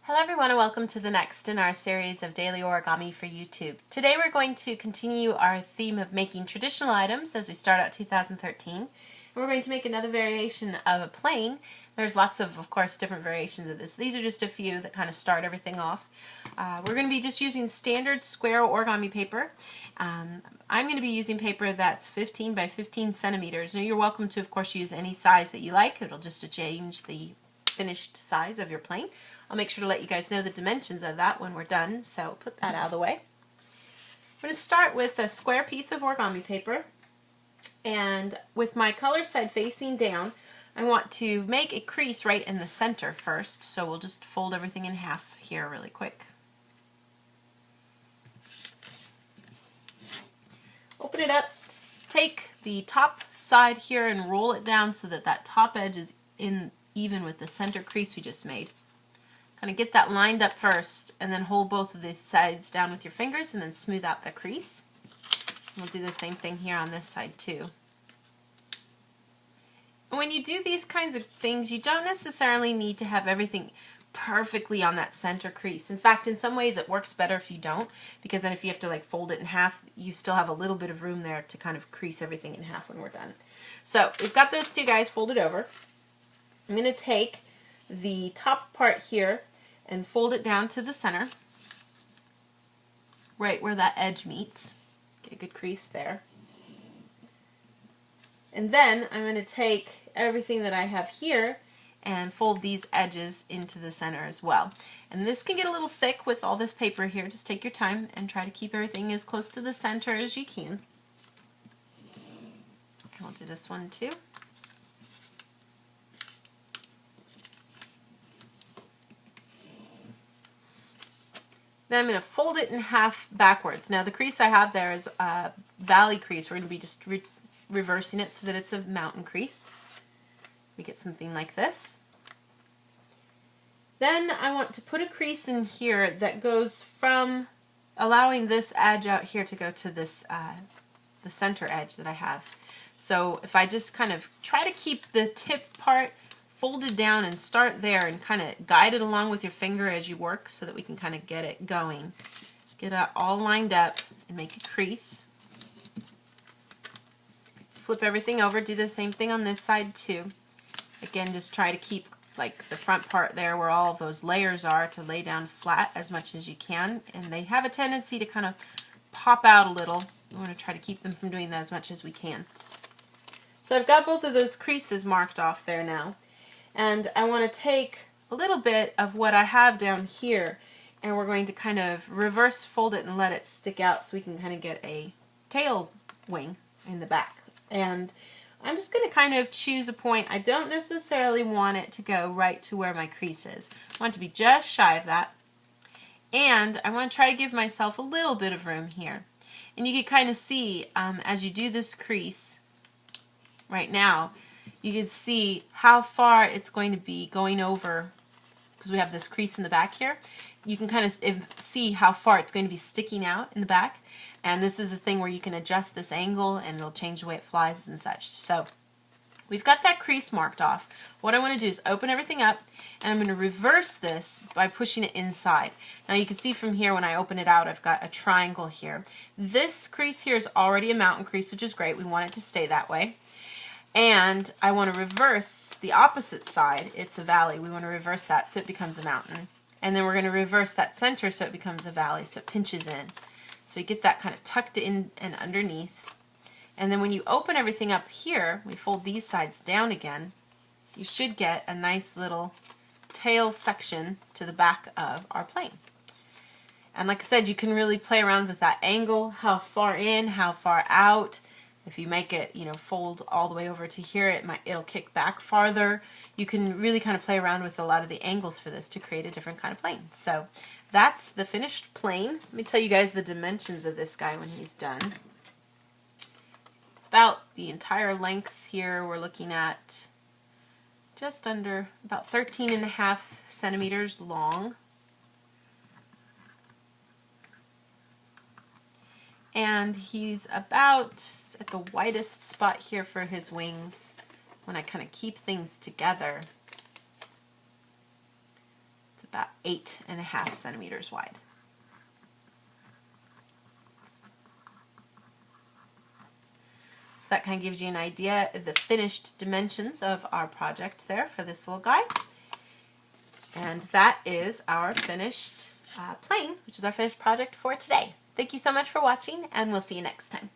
Hello everyone and welcome to the next in our series of daily origami for YouTube. Today we're going to continue our theme of making traditional items as we start out 2013. And we're going to make another variation of a plane. There's lots of course, different variations of this. These are just a few that kind of start everything off. We're going to be just using standard square origami paper. I'm going to be using paper that's 15 by 15 centimeters. Now you're welcome to, of course, use any size that you like. It'll just change the finished size of your plane. I'll make sure to let you guys know the dimensions of that when we're done, so put that out of the way. I'm going to start with a square piece of origami paper, and with my color side facing down, I want to make a crease right in the center first, so we'll just fold everything in half here really quick. Open it up, take the top side here and roll it down so that that top edge is even with the center crease we just made. Kind of get that lined up first, and then hold both of the sides down with your fingers and then smooth out the crease. We'll do the same thing here on this side too. And when you do these kinds of things, you don't necessarily need to have everything perfectly on that center crease. In fact, in some ways it works better if you don't, because then if you have to like fold it in half, you still have a little bit of room there to kind of crease everything in half when we're done. So we've got those two guys folded over. I'm going to take the top part here and fold it down to the center, right where that edge meets. Get a good crease there. And then I'm going to take everything that I have here and fold these edges into the center as well. And this can get a little thick with all this paper here. Just take your time and try to keep everything as close to the center as you can. And we'll do this one too. Then I'm going to fold it in half backwards. Now the crease I have there is a valley crease. We're going to be just reversing it so that it's a mountain crease. We get something like this. Then I want to put a crease in here that goes from allowing this edge out here to go to this the center edge that I have. So if I just kind of try to keep the tip part folded down and start there and kind of guide it along with your finger as you work so that we can kind of get it going. Get it all lined up and make a crease. Flip everything over, do the same thing on this side too. Again, just try to keep like the front part there where all of those layers are to lay down flat as much as you can, and they have a tendency to kind of pop out a little. We want to try to keep them from doing that as much as we can. So I've got both of those creases marked off there now. And I want to take a little bit of what I have down here, and we're going to kind of reverse fold it and let it stick out so we can kind of get a tail wing in the back. And I'm just going to kind of choose a point. I don't necessarily want it to go right to where my crease is. I want it to be just shy of that. And I want to try to give myself a little bit of room here. And you can kind of see as you do this crease right now, you can see how far it's going to be going over, because we have this crease in the back here. You can kind of see how far it's going to be sticking out in the back. And this is a thing where you can adjust this angle and it'll change the way it flies and such. So we've got that crease marked off. What I want to do is open everything up, and I'm going to reverse this by pushing it inside. Now you can see from here when I open it out, I've got a triangle here. This crease here is already a mountain crease, which is great. We want it to stay that way. And I want to reverse the opposite side. It's a valley. We want to reverse that so it becomes a mountain. And then we're going to reverse that center so it becomes a valley, so it pinches in. So we get that kind of tucked in and underneath. And then when you open everything up here, we fold these sides down again, you should get a nice little tail section to the back of our plane. And like I said, you can really play around with that angle, how far in, how far out. If you make it, fold all the way over to here, it'll kick back farther. You can really kind of play around with a lot of the angles for this to create a different kind of plane. So that's the finished plane. Let me tell you guys the dimensions of this guy when he's done. About the entire length here, we're looking at just under about 13.5 centimeters long. And he's about at the widest spot here for his wings when I kind of keep things together. It's about 8.5 centimeters wide. So that kind of gives you an idea of the finished dimensions of our project there for this little guy. And that is our finished plane, which is our finished project for today. Thank you so much for watching, and we'll see you next time.